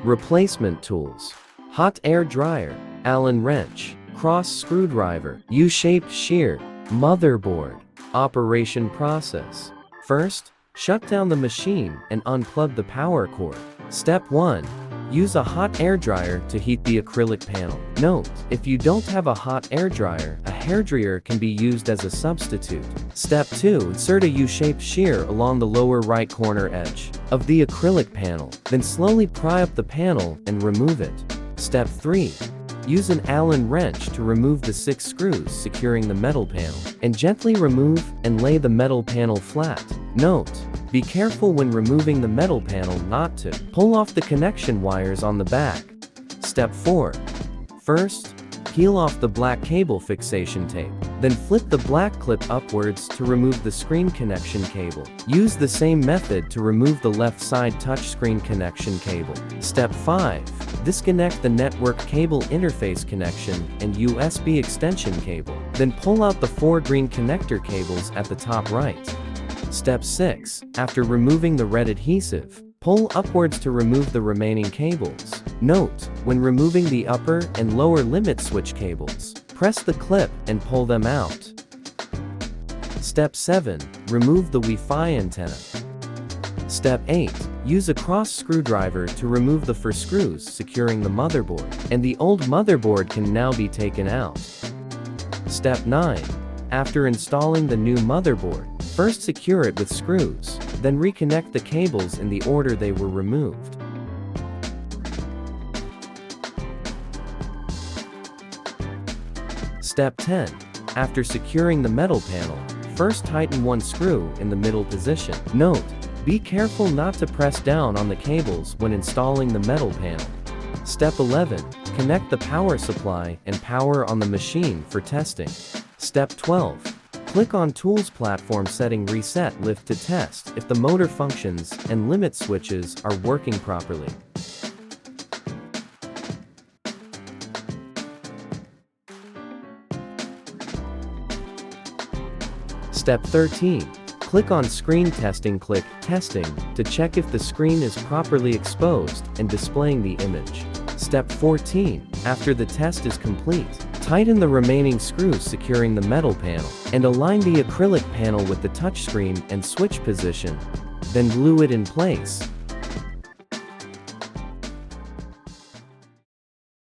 Replacement tools: hot air dryer, Allen wrench, cross screwdriver, U-shaped shear, motherboard. Operation process: first, shut down the machine and unplug the power cord. Step 1. Use a hot air dryer to heat the acrylic panel. Note: if you don't have a hot air dryer, a hairdryer can be used as a substitute. Step 2. Insert a U-shaped shear along the lower right corner edge of the acrylic panel, then slowly pry up the panel and remove it. Step 3. Use an Allen wrench to remove the 6 screws securing the metal panel, and gently remove and lay the metal panel flat. Note: be careful when removing the metal panel not to pull off the connection wires on the back. Step 4. First, peel off the black cable fixation tape. Then flip the black clip upwards to remove the screen connection cable. Use the same method to remove the left side touchscreen connection cable. Step 5. Disconnect the network cable interface connection and USB extension cable. Then pull out the 4 green connector cables at the top right. Step 6. After removing the red adhesive, pull upwards to remove the remaining cables. Note: when removing the upper and lower limit switch cables, press the clip and pull them out. Step 7. Remove the Wi-Fi antenna. Step 8. Use a cross screwdriver to remove the 4 screws securing the motherboard, and the old motherboard can now be taken out. Step 9. After installing the new motherboard, first secure it with screws, then reconnect the cables in the order they were removed. Step 10. After securing the metal panel, first tighten 1 screw in the middle position. Note: be careful not to press down on the cables when installing the metal panel. Step 11. Connect the power supply and power on the machine for testing. Step 12. Click on Tools Platform Setting Reset Lift to test if the motor functions and limit switches are working properly. Step 13. Click on Screen Testing. Click Testing to check if the screen is properly exposed and displaying the image. Step 14. After the test is complete, tighten the remaining screws securing the metal panel, and align the acrylic panel with the touchscreen and switch position. Then glue it in place.